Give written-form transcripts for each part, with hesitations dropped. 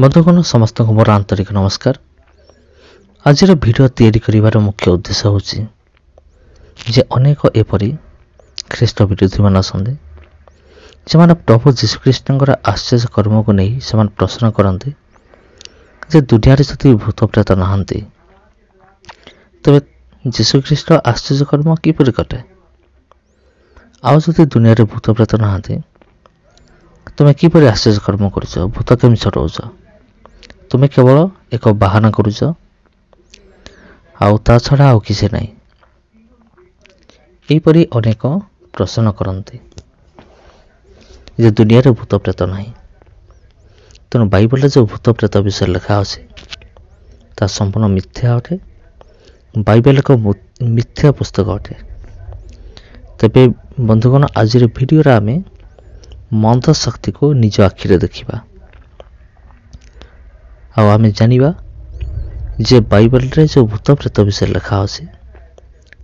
ବନ୍ଧୁଗଣ ସମସ୍ତଙ୍କୁ ମୋର ଆନ୍ତରିକ ନମସ୍କାର। ଆଜିର ଭିଡ଼ିଓ ତିଆରି କରିବାର ମୁଖ୍ୟ ଉଦ୍ଦେଶ୍ୟ ହେଉଛି ଯେ ଅନେକ ଏପରି ଖ୍ରୀଷ୍ଟ ବିରୋଧୀମାନେ ଅଛନ୍ତି ସେମାନେ ପ୍ରଭୁ ଯୀଶୁଖ୍ରୀଷ୍ଟଙ୍କର ଆଶ୍ଚର୍ଯ୍ୟ କର୍ମକୁ ନେଇ ସେମାନେ ପ୍ରଶ୍ନ କରନ୍ତି ଯେ ଦୁନିଆରେ ଯଦି ଭୂତ ପ୍ରେତ ନାହାନ୍ତି ତେବେ ଯୀଶୁଖ୍ରୀଷ୍ଟ ଆଶ୍ଚର୍ଯ୍ୟ କର୍ମ କିପରି କଟେ? ଆଉ ଯଦି ଦୁନିଆରେ ଭୂତ ପ୍ରେତ ନାହାନ୍ତି ତୁମେ କିପରି ଆଶ୍ଚର୍ଯ୍ୟ କର୍ମ କରୁଛ? ଭୂତ କେମିତି ଛଡ଼ଉଛ? ତୁମେ କେବଳ ଏକ ବାହାନା କରୁଛ, ଆଉ ତା ଛଡ଼ା ଆଉ କିଛି ନାହିଁ। ଏହିପରି ଅନେକ ପ୍ରଶ୍ନ କରନ୍ତି ଯେ ଦୁନିଆରେ ଭୂତ ପ୍ରେତ ନାହିଁ। ତେଣୁ ବାଇବଲରେ ଯେଉଁ ଭୂତ ପ୍ରେତ ବିଷୟରେ ଲେଖା ଅଛି ତାହା ସମ୍ପୂର୍ଣ୍ଣ ମିଥ୍ୟା ଅଟେ। ବାଇବେଲ ଏକ ମିଥ୍ୟା ପୁସ୍ତକ ଅଟେ। ତେବେ ବନ୍ଧୁଗଣ, ଆଜିର ଭିଡ଼ିଓରେ ଆମେ ମନ୍ଦ ଶକ୍ତିକୁ ନିଜ ଆଖିରେ ଦେଖିବା ଆଉ ଆମେ ଜାଣିବା ଯେ ବାଇବଲରେ ଯେଉଁ ଭୂତ ପ୍ରେତ ବିଷୟରେ ଲେଖା ଅଛି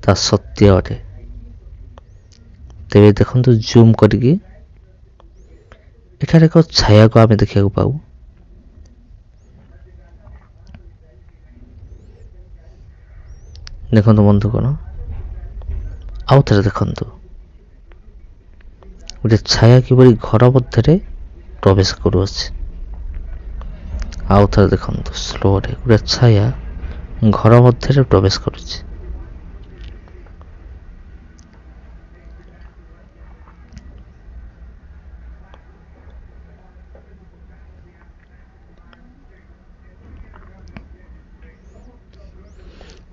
ତାହା ସତ୍ୟ ଅଟେ। ତେବେ ଦେଖନ୍ତୁ, ଜୁମ୍ କରିକି ଏଠାରେ ଏକ ଛାୟାକୁ ଆମେ ଦେଖିବାକୁ ପାଉ। ଦେଖନ୍ତୁ ବନ୍ଧୁଗଣ, ଆଉ ଥରେ ଦେଖନ୍ତୁ ଗୋଟେ ଛାୟା କିପରି ଘର ମଧ୍ୟରେ ପ୍ରବେଶ କରୁଅଛି। ଆଉ ଥରେ ଦେଖନ୍ତୁ, ସ୍ଲୋରେ ଗୋଟେ ଛାୟା ଘର ମଧ୍ୟରେ ପ୍ରବେଶ କରୁଛି।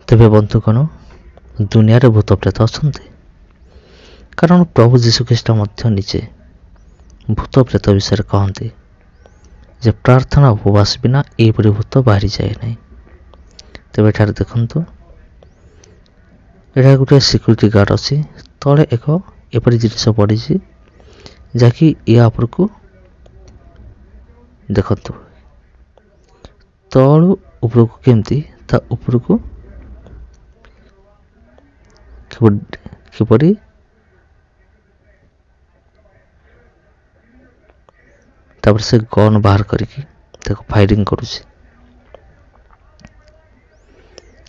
ତେବେ ବନ୍ଧୁଗଣ, ଦୁନିଆରେ ଭୂତ ପ୍ରେତ ଅଛନ୍ତି, କାରଣ ପ୍ରଭୁ ଯୀଶୁଖ୍ରୀଷ୍ଟ ମଧ୍ୟ ନିଜେ ଭୂତ ପ୍ରେତ ବିଷୟରେ କହନ୍ତି ଯେ ପ୍ରାର୍ଥନା ଉପବାସ ବିନା ଏହିପରି ଭୂତ ବାହାରିଯାଏ ନାହିଁ। ତେବେ ଏଠାରେ ଦେଖନ୍ତୁ, ଏଠାରେ ଗୋଟେ ସିକ୍ୟୁରିଟି ଗାର୍ଡ ଅଛି। ତଳେ ଏକ ଏପରି ଜିନିଷ ପଡ଼ିଛି ଯାହାକି ୟା ଉପରକୁ ଦେଖନ୍ତୁ, ତଳୁ ଉପରକୁ କେମିତି ତା ଉପରକୁ କିପରି ତାପରେ ସେ ଗନ୍ ବାହାର କରିକି ତାକୁ ଫାୟାରିଂ କରୁଛି।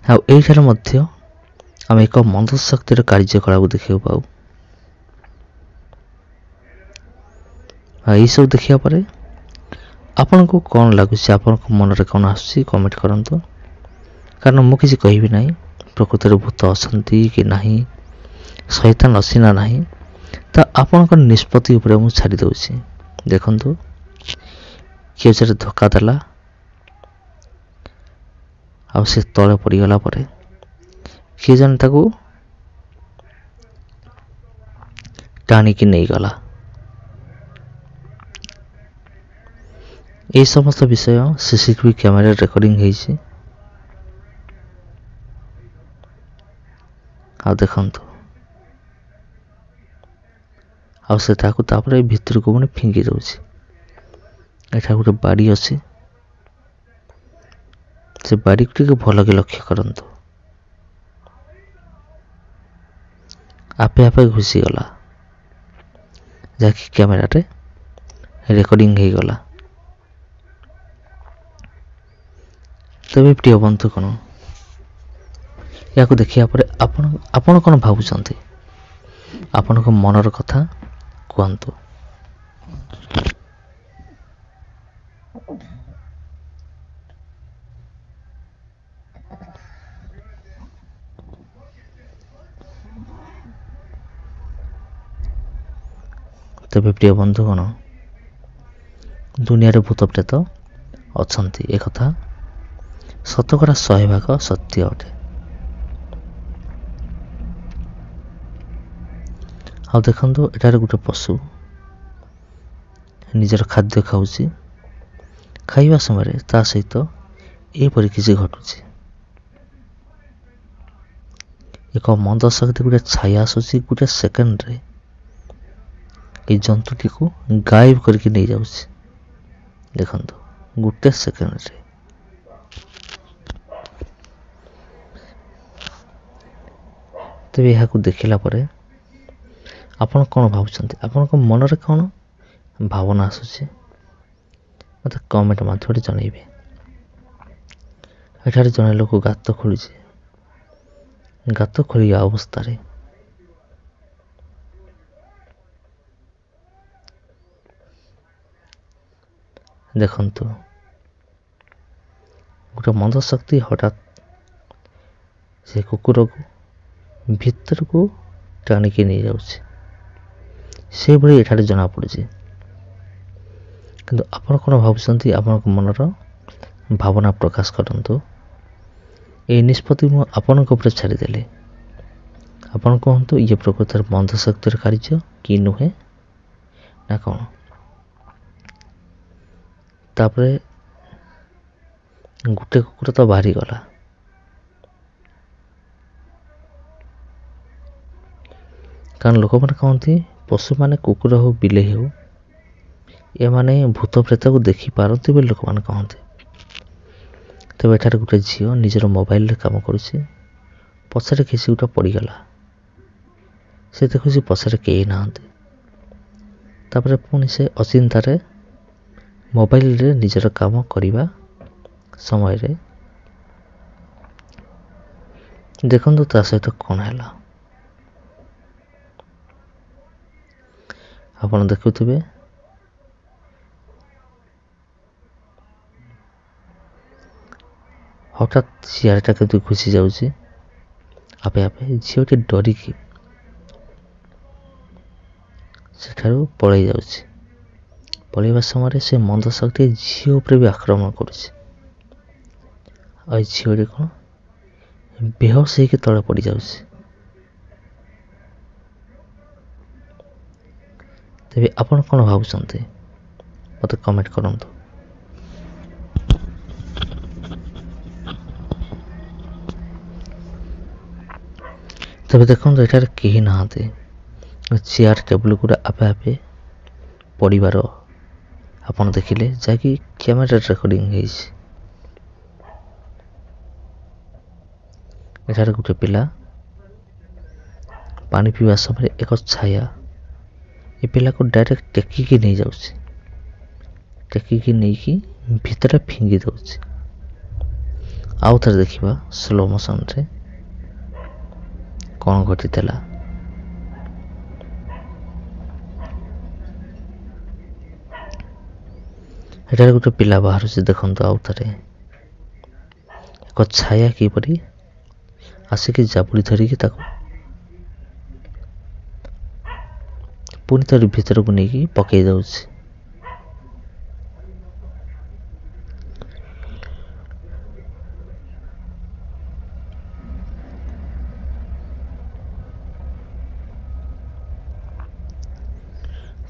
ଆଉ ଏଇଠାରେ ମଧ୍ୟ ଆମେ ଏକ ମନ୍ଦ ଶକ୍ତିର କାର୍ଯ୍ୟକଳାପ ଦେଖିବାକୁ ପାଉ। ଆଉ ଏଇସବୁ ଦେଖିବା ପରେ ଆପଣଙ୍କୁ କ'ଣ ଲାଗୁଛି? ଆପଣଙ୍କ ମନରେ କ'ଣ ଆସୁଛି? କମେଣ୍ଟ କରନ୍ତୁ। କାରଣ ମୁଁ କିଛି କହିବି ନାହିଁ ପ୍ରକୃତରେ ଭୂତ ଅଛନ୍ତି କି ନାହିଁ, ଶୈତାନ ଅଛି ନା ନାହିଁ, ତା ଆପଣଙ୍କ ନିଷ୍ପତ୍ତି ଉପରେ ମୁଁ ଛାଡ଼ି ଦେଉଛି। ଦେଖନ୍ତୁ, କିଏ ସେଠି ଧକ୍କା ଦେଲା ଆଉ ସେ ତଳେ ପଡ଼ିଗଲା ପରେ କିଏ ଜଣେ ତାକୁ ଟାଣିକି ନେଇଗଲା। এই ସମସ୍ତ ବିଷୟ ସିସିଟିଭି କ୍ୟାମେରାରେ ରେକର୍ଡିଂ ହେଇଛି। ଆଉ ଦେଖନ୍ତୁ, ଆଉ ସେ ତାକୁ ତାପରେ ଭିତରକୁ ପୁଣି ଫିଙ୍ଗି ଦେଉଛି। ଏଠାରେ ଗୋଟେ ବାଡ଼ି ଅଛି, ସେ ବାଡ଼ିକୁ ଟିକେ ଭଲକି ଲକ୍ଷ୍ୟ କରନ୍ତୁ। ଆପେ ଆପେ ଘୁଷିଗଲା, ଯାହାକି କ୍ୟାମେରାରେ ରେକର୍ଡିଂ ହେଇଗଲା। ତେବେ ପ୍ରିୟ ବନ୍ଧୁ, କ'ଣ ଏହାକୁ ଦେଖିବା ପରେ ଆପଣ କ'ଣ ଭାବୁଛନ୍ତି? ଆପଣଙ୍କ ମନର କଥା କୁହନ୍ତୁ। ତେବେ ପ୍ରିୟ ବନ୍ଧୁଗଣ, ଦୁନିଆରେ ଭୂତ ପ୍ରେତ ଅଛନ୍ତି, ଏକଥା ଶତକଡ଼ା 100% ସତ୍ୟ ଅଟେ। ଆଉ ଦେଖନ୍ତୁ, ଏଠାରେ ଗୋଟେ ପଶୁ ନିଜର ଖାଦ୍ୟ ଖାଉଛି। ଖାଇବା ସମୟରେ ତା ସହିତ ଏହିପରି କିଛି ଘଟୁଛି। ଏକ ମନ୍ଦ ଶକ୍ତି ଗୋଟେ ଛାୟା ଆସୁଛି, ଗୋଟେ ସେକେଣ୍ଡରେ এই ଜନ୍ତୁଟିକୁ ଗାୟବ କରିକି ନେଇଯାଉଛି। ଦେଖନ୍ତୁ, ଗୋଟେ ସେକେଣ୍ଡରେ। ତେବେ ଏହାକୁ ଦେଖିଲା ପରେ ଆପଣ କ'ଣ ଭାବୁଛନ୍ତି? ଆପଣଙ୍କ ମନରେ କ'ଣ ଭାବନା ଆସୁଛି? ମୋତେ କମେଣ୍ଟ ମାଧ୍ୟମରେ ଜଣାଇବେ। ଏଠାରେ ଜଣେ ଲୋକ ଗାତ ଖୋଳିଛି। ଗାତ ଖୋଳିବା ଅବସ୍ଥାରେ ଦେଖନ୍ତୁ ଗୋଟେ ମନ୍ଦ ଶକ୍ତି ହଠାତ୍ ସେ କୁକୁରକୁ ଭିତରକୁ ଟାଣିକି ନେଇଯାଉଛି। ସେଭଳି ଏଠାରେ ଜଣାପଡ଼ୁଛି। କିନ୍ତୁ ଆପଣ କ'ଣ ଭାବୁଛନ୍ତି? ଆପଣଙ୍କ ମନର ଭାବନା ପ୍ରକାଶ କରନ୍ତୁ। ଏହି ନିଷ୍ପତ୍ତି ମୁଁ ଆପଣଙ୍କ ଉପରେ ଛାଡ଼ିଦେଲି। ଆପଣ କୁହନ୍ତୁ, ଇଏ ପ୍ରକୃତରେ ମନ୍ଦ ଶକ୍ତିର କାର୍ଯ୍ୟ କି ନୁହେଁ ନା କ'ଣ? ତାପରେ ଗୋଟେ କୁକୁର ତ ବାହାରିଗଲା। କାରଣ ଲୋକମାନେ କହନ୍ତି ପଶୁମାନେ କୁକୁର ହେଉ ବିଲେଇ ହେଉ ଏମାନେ ଭୂତ ପ୍ରେତକୁ ଦେଖିପାରନ୍ତି ବୋଲି ଲୋକମାନେ କହନ୍ତି। ତେବେ ଏଠାରେ ଗୋଟେ ଝିଅ ନିଜର ମୋବାଇଲରେ କାମ କରୁଛି। ପଛରେ କିଛି ଗୋଟେ ପଡ଼ିଗଲା। ସେ ଦେଖୁଛି ପଛରେ କେହି ନାହାନ୍ତି। ତାପରେ ପୁଣି ସେ ଅଚିନ୍ତାରେ ମୋବାଇଲରେ ନିଜର କାମ କରିବା ସମୟରେ ଦେଖନ୍ତୁ ତା ସହିତ କ'ଣ ହେଲା। ଆପଣ ଦେଖୁଥିବେ ହଠାତ୍ ଚେୟାରଟା କିନ୍ତୁ ଘୁଷି ଯାଉଛି ଆପେ ଆପେ। ଝିଅଟି ଡରିକି ସେଠାରୁ ପଳେଇ ଯାଉଛି। ପଳେଇବା ସମୟରେ ସେ ମନ୍ଦ ଶକ୍ତି ଝିଅ ଉପରେ ବି ଆକ୍ରମଣ କରୁଛି। ଆଉ ଝିଅଟି କ'ଣ ବେହୋସ ହେଇକି ତଳେ ପଡ଼ିଯାଉଛି। ତେବେ ଆପଣ କ'ଣ ଭାବୁଛନ୍ତି? ମୋତେ କମେଣ୍ଟ କରନ୍ତୁ। ତେବେ ଦେଖନ୍ତୁ ଏଠାରେ କେହି ନାହାନ୍ତି। ଚେୟାର ଟେବୁଲ ଗୁଡ଼ା ଆପେ ଆପେ ପଡ଼ିବାର ଆପଣ ଦେଖିଲେ, ଯାହାକି କ୍ୟାମେରା ରେକର୍ଡିଂ ହେଇଛି। ଏଠାରେ ଗୋଟେ ପିଲା ପାଣି ପିଇବା ସମୟରେ ଏକ ଛାୟା ଏ ପିଲାକୁ ଡାଇରେକ୍ଟ ଟେକିକି ନେଇଯାଉଛି। ଟେକିକି ନେଇକି ଭିତରେ ଫିଙ୍ଗି ଦେଉଛି। ଆଉ ଥରେ ଦେଖିବା ସ୍ଲୋ ମୋସନରେ କ'ଣ ଘଟିଥିଲା। ଏଠାରେ ଗୋଟେ ପିଲା ବାହାରୁଛି। ଦେଖନ୍ତୁ ଆଉ ଥରେ ଏକ ଛାୟା କିପରି ଆସିକି ଜାବୁଡ଼ି ଧରିକି ତାକୁ ପୁଣି ଥରେ ଭିତରକୁ ନେଇକି ପକେଇ ଦେଉଛି।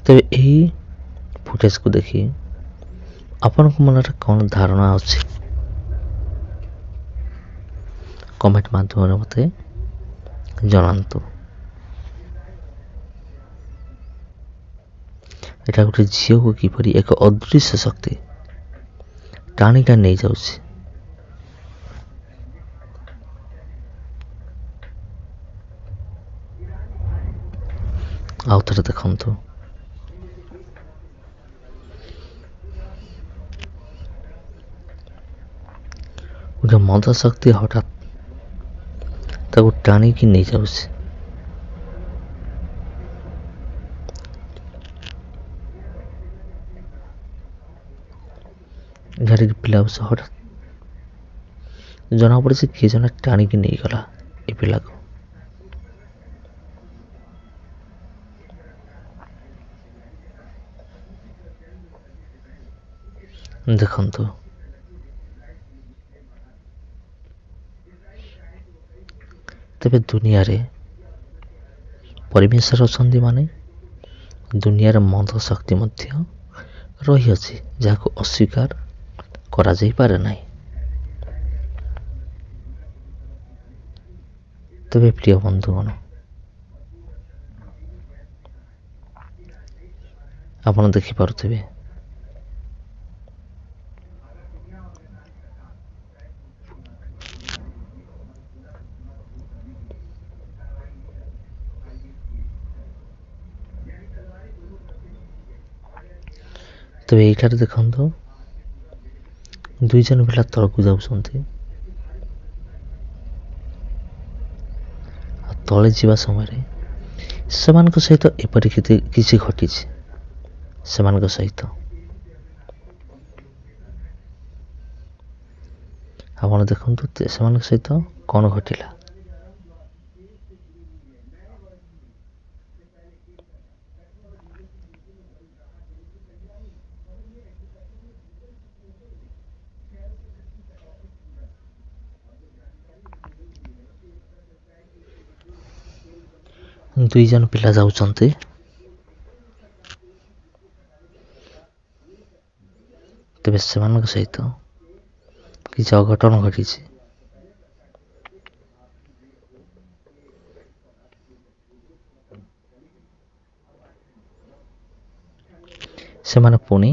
ତେବେ ଏହି ଫୁଟେଜକୁ ଦେଖି ଆପଣଙ୍କ ମନରେ କ'ଣ ଧାରଣା ଅଛି? କମେଣ୍ଟ ମାଧ୍ୟମରେ ମୋତେ ଜଣାନ୍ତୁ। ଏଟା ଗୋଟେ ଝିଅକୁ କିପରି ଏକ ଅଦୃଶ୍ୟ ଶକ୍ତି ଟାଣିଟା ନେଇଯାଉଛି। ଆଉ ଥରେ ଦେଖନ୍ତୁ। ଗୋଟେ ମନ୍ଦ ଶକ୍ତି ହଠାତ୍ ତାକୁ ଟାଣିକି ନେଇଯାଉଛି। ଏଠାରେ ପିଲା ହଠାତ୍ ଜଣାପଡ଼ୁଛି କିଏ ଜଣେ ଟାଣିକି ନେଇଗଲା ଏ ପିଲାକୁ। ଦେଖନ୍ତୁ ତେବେ ଦୁନିଆରେ ପରିବେଶରେ ଅଛନ୍ତି ମାନେ ଦୁନିଆରେ ମନ୍ଦ ଶକ୍ତି ମଧ୍ୟ ରହିଅଛି, ଯାହାକୁ ଅସ୍ୱୀକାର କରାଯାଇପାରେ ନାହିଁ। ତେବେ ପ୍ରିୟ ବନ୍ଧୁଗଣ, ଆପଣ ଦେଖିପାରୁଥିବେ ତେବେ ଏଇଠାରେ ଦେଖନ୍ତୁ ଦୁଇ ଜଣ ପିଲା ତଳକୁ ଯାଉଛନ୍ତି। ଆଉ ତଳେ ଯିବା ସମୟରେ ସେମାନଙ୍କ ସହିତ ଏପରି କିଛି ଘଟିଛି। ସେମାନଙ୍କ ସହିତ ଆପଣ ଦେଖନ୍ତୁ ସେମାନଙ୍କ ସହିତ କ'ଣ ଘଟିଲା। ଦୁଇ ଜଣ ପିଲା ଯାଉଛନ୍ତି। ତେବେ ସେମାନଙ୍କ ସହିତ କିଛି ଅଘଟଣ ଘଟିଛି। ସେମାନେ ପୁଣି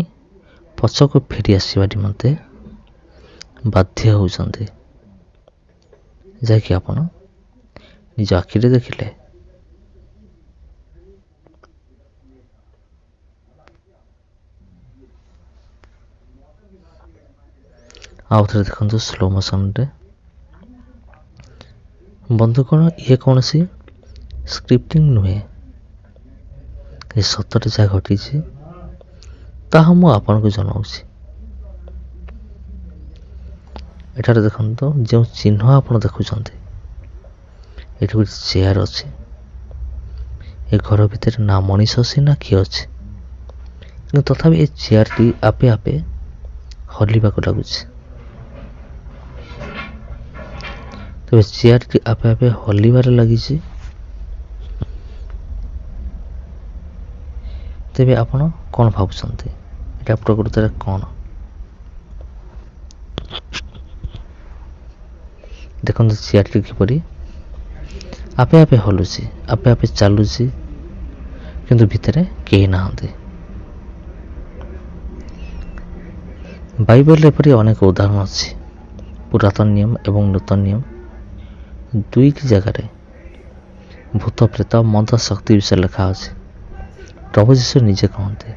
ପଛକୁ ଫେରି ଆସିବା ନିମନ୍ତେ ବାଧ୍ୟ ହେଉଛନ୍ତି, ଯାହାକି ଆପଣ ନିଜ ଆଖିରେ ଦେଖିଲେ। ଆଉ ଥରେ ଦେଖନ୍ତୁ ସ୍ଲୋ ମୋସନରେ। ବନ୍ଧୁଗଣ, ଇଏ କୌଣସି ସ୍କ୍ରିପ୍ଟିଂ ନୁହେଁ। ଏ ସତରେ ଯାହା ଘଟିଛି ତାହା ମୁଁ ଆପଣଙ୍କୁ ଜଣାଉଛି। ଏଠାରେ ଦେଖନ୍ତୁ ଯେଉଁ ଚିହ୍ନ ଆପଣ ଦେଖୁଛନ୍ତି, ଏଠି ଗୋଟେ ଚେୟାର ଅଛି। ଏ ଘର ଭିତରେ ନା ମଣିଷ ଅଛି ନା କିଏ ଅଛି, କିନ୍ତୁ ତଥାପି ଏ ଚେୟାରଟି ଆପେ ଆପେ ହଲିବାକୁ ଲାଗୁଛି। ତେବେ ଚେୟାରଟି ଆପେ ଆପେ ହଲିବାରେ ଲାଗିଛି। ତେବେ ଆପଣ କ'ଣ ଭାବୁଛନ୍ତି ଏଟା ପ୍ରକୃତରେ କ'ଣ? ଦେଖନ୍ତୁ ଚେୟାରଟି କିପରି ଆପେ ଆପେ ହଲୁଛି, ଆପେ ଆପେ ଚାଲୁଛି, କିନ୍ତୁ ଭିତରେ କେହି ନାହାନ୍ତି। ବାଇବେଲରେ ଏପରି ଅନେକ ଉଦାହରଣ ଅଛି। ପୁରାତନ ନିୟମ ଏବଂ ନୂତନ ନିୟମ ଦୁଇଟି ଜାଗାରେ ଭୂତ ପ୍ରେତ ମନ୍ଦ ଶକ୍ତି ବିଷୟରେ ଲେଖା ଅଛି। ପ୍ରଭୁ ଯୀଶୁ ନିଜେ କହନ୍ତି,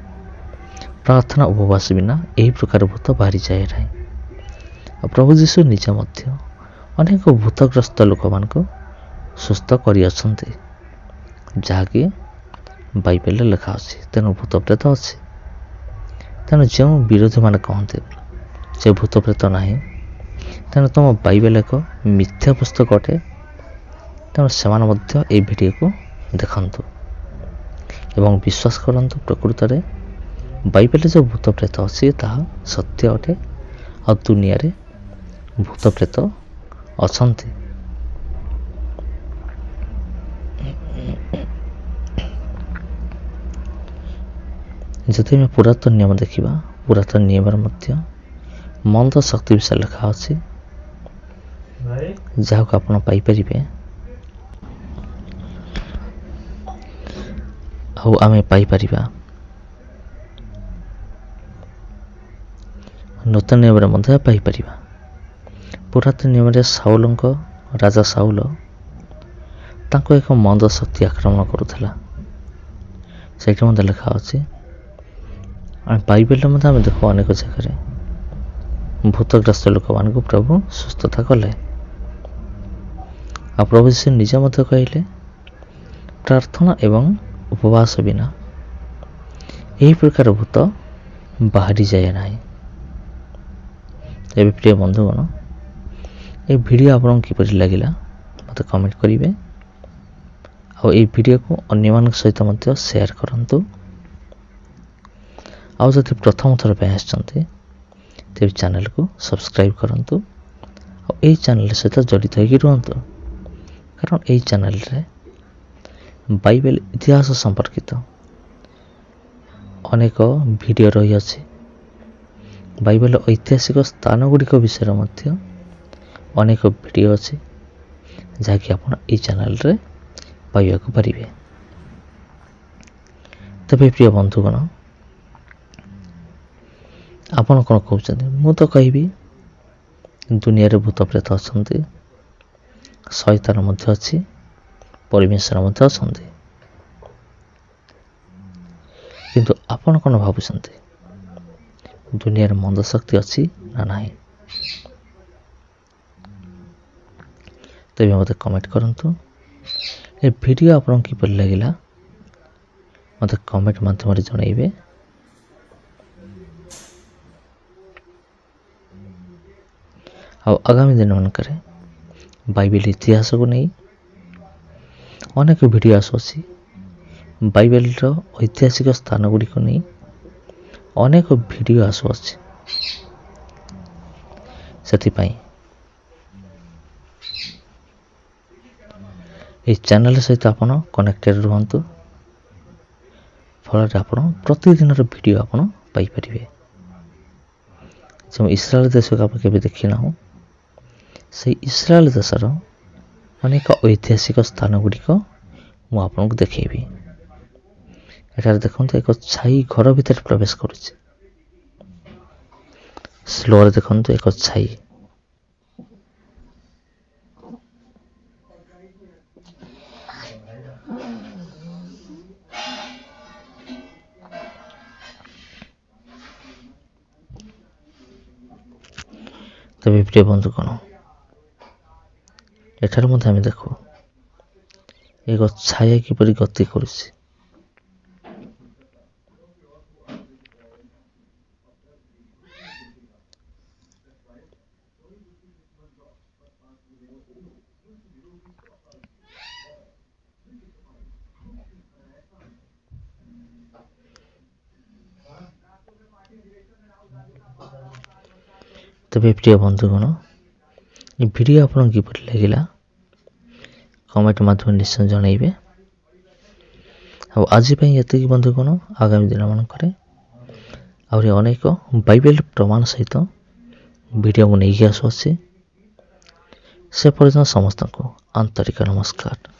ପ୍ରାର୍ଥନା ଉପବାସ ବିନା ଏହି ପ୍ରକାର ଭୂତ ବାହାରିଯାଏ ନାହିଁ। ଆଉ ପ୍ରଭୁ ଯୀଶୁ ନିଜେ ମଧ୍ୟ ଅନେକ ଭୂତଗ୍ରସ୍ତ ଲୋକମାନଙ୍କୁ ସୁସ୍ଥ କରିଅଛନ୍ତି, ଯାହାକି ବାଇବେଲରେ ଲେଖା ଅଛି। ତେଣୁ ଭୂତ ପ୍ରେତ ଅଛି। ତେଣୁ ଯେଉଁ ବିରୋଧୀମାନେ କହନ୍ତି ଯେ ଭୂତ ପ୍ରେତ ନାହିଁ, ତେଣୁ ତୁମ ବାଇବେଲ ଏକ ମିଥ୍ୟା ପୁସ୍ତକ ଅଟେ। ତେଣୁ ସେମାନେ ମଧ୍ୟ ଏହି ଭିଡ଼ିଓକୁ ଦେଖନ୍ତୁ ଏବଂ ବିଶ୍ୱାସ କରନ୍ତୁ, ପ୍ରକୃତରେ ବାଇବେଲରେ ଯେଉଁ ଭୂତ ପ୍ରେତ ଅଛି ତାହା ସତ୍ୟ ଅଟେ। ଆଉ ଦୁନିଆରେ ଭୂତ ପ୍ରେତ ଅଛନ୍ତି। ଯଦି ଆମେ ପୁରାତନ ନିୟମ ଦେଖିବା, ପୁରାତନ ନିୟମରେ ମଧ୍ୟ ମନ୍ଦ ଶକ୍ତି ବିଷୟରେ ଲେଖା ଅଛି, ଯାହାକୁ ଆପଣ ପାଇପାରିବେ। ଆଉ ଆମେ ପାଇପାରିବା ନୂତନ ନିୟମରେ ମଧ୍ୟ ପାଇପାରିବା। ପୁରାତନ ନିୟମରେ ରାଜା ସାଉଲ ତାଙ୍କୁ ଏକ ମନ୍ଦ ଶକ୍ତି ଆକ୍ରମଣ କରୁଥିଲା, ସେଇଠି ମଧ୍ୟ ଲେଖା ଅଛି। ଆମେ ବାଇବେଲରେ ମଧ୍ୟ ଆମେ ଦେଖୁ ଅନେକ ଜାଗାରେ ଭୂତଗ୍ରସ୍ତ ଲୋକମାନଙ୍କୁ ପ୍ରଭୁ ସୁସ୍ଥତା କଲେ। ଆଉ ପ୍ରଭୁ ଯୀଶୁ ନିଜେ ମଧ୍ୟ କହିଲେ, ପ୍ରାର୍ଥନା ଏବଂ ଉପବାସ ବିନା ଏହି ପ୍ରକାର ଭୂତ ବାହାରିଯାଏ ନାହିଁ। ଏବେ ପ୍ରିୟ ବନ୍ଧୁଗଣ, এই ଭିଡ଼ିଓ ଆପଣଙ୍କୁ କିପରି ଲାଗିଲା ମୋତେ କମେଣ୍ଟ କରିବେ। ଆଉ এই ଭିଡ଼ିଓକୁ ଅନ୍ୟମାନଙ୍କ ସହିତ ମଧ୍ୟ ସେୟାର କରନ୍ତୁ। ଆଉ ଯଦି ପ୍ରଥମ ଥର ପାଇଁ ଆସିଛନ୍ତି ତେବେ ଚ୍ୟାନେଲକୁ ସବସ୍କ୍ରାଇବ୍ କରନ୍ତୁ। ଆଉ ଏହି ଚ୍ୟାନେଲ ସହିତ ଜଡ଼ିତ ହୋଇକି ରୁହନ୍ତୁ, କାରଣ ଏହି ଚ୍ୟାନେଲରେ ବାଇବେଲ ଇତିହାସ ସମ୍ପର୍କିତ ଅନେକ ଭିଡ଼ିଓ ରହିଅଛି। ବାଇବେଲର ଐତିହାସିକ ସ୍ଥାନ ଗୁଡ଼ିକ ବିଷୟରେ ମଧ୍ୟ ଅନେକ ଭିଡ଼ିଓ ଅଛି, ଯାହାକି ଆପଣ ଏହି ଚ୍ୟାନେଲରେ ପାଇବାକୁ ପାରିବେ। ତେବେ ପ୍ରିୟ ବନ୍ଧୁଗଣ, ଆପଣ କ'ଣ କହୁଛନ୍ତି? ମୁଁ ତ କହିବି ଦୁନିଆରେ ଭୂତ ପ୍ରେତ ଅଛନ୍ତି, ଶୈତାନ ମଧ୍ୟ ଅଛି, ପରମେଶ୍ୱର ମଧ୍ୟ ଅଛନ୍ତି। କିନ୍ତୁ ଆପଣ କ'ଣ ଭାବୁଛନ୍ତି? ଦୁନିଆରେ ମନ୍ଦ ଶକ୍ତି ଅଛି ନା ନାହିଁ। ତେବେ ମୋତେ କମେଣ୍ଟ କରନ୍ତୁ। ଏ ଭିଡ଼ିଓ ଆପଣଙ୍କୁ କିପରି ଲାଗିଲା ମୋତେ କମେଣ୍ଟ ମାଧ୍ୟମରେ ଜଣାଇବେ। ଆଉ ଆଗାମୀ ଦିନମାନଙ୍କରେ ବାଇବେଲ ଇତିହାସକୁ ନେଇ ଅନେକ ଭିଡ଼ିଓ ଆସୁଅଛି। ବାଇବେଲର ଐତିହାସିକ ସ୍ଥାନ ଗୁଡ଼ିକୁ ନେଇ ଅନେକ ଭିଡ଼ିଓ ଆସୁଅଛି। ସେଥିପାଇଁ ଏହି ଚ୍ୟାନେଲ ସହିତ ଆପଣ କନେକ୍ଟେଡ଼ ରୁହନ୍ତୁ। ଫଳରେ ଆପଣ ପ୍ରତିଦିନର ଭିଡ଼ିଓ ଆପଣ ପାଇପାରିବେ। ଯେଉଁ ଇସ୍ରାଏଲ ଦେଶକୁ ଆପଣ କେବେ ଦେଖିନାହୁଁ, ସେହି ଇସ୍ରାଏଲ ଦେଶର ଅନେକ ଐତିହାସିକ ସ୍ଥାନ ଗୁଡ଼ିକ ମୁଁ ଆପଣଙ୍କୁ ଦେଖାଇବି। ଏଠାରେ ଦେଖନ୍ତୁ ଏକ ଛାଇ ଘର ଭିତରେ ପ୍ରବେଶ କରୁଛି। ସ୍ଲୋରେ ଦେଖନ୍ତୁ ଏକ ଛାଇ। ତେବେ ପ୍ରିୟ ବନ୍ଧୁ କ'ଣ ଏଠାରେ ମଧ୍ୟ ଆମେ ଦେଖୁ ଏକ ଛାୟା କିପରି ଗତି କରୁଛି। ତେବେ ପ୍ରିୟ ବନ୍ଧୁଗଣ, ଏ ଭିଡ଼ିଓ ଆପଣଙ୍କୁ କିପରି ଲାଗିଲା କମେଣ୍ଟ ମାଧ୍ୟମରେ ନିଶ୍ଚୟ ଜଣାଇବେ। ଆଉ ଆଜି ପାଇଁ ଏତିକି ବନ୍ଧୁଗଣ। ଆଗାମୀ ଦିନମାନଙ୍କରେ ଆହୁରି ଅନେକ ବାଇବେଲ ପ୍ରମାଣ ସହିତ ଭିଡ଼ିଓ ମୁଁ ନେଇକି ଆସୁଅଛି। ସେ ପର୍ଯ୍ୟନ୍ତ ସମସ୍ତଙ୍କୁ ଆନ୍ତରିକ ନମସ୍କାର।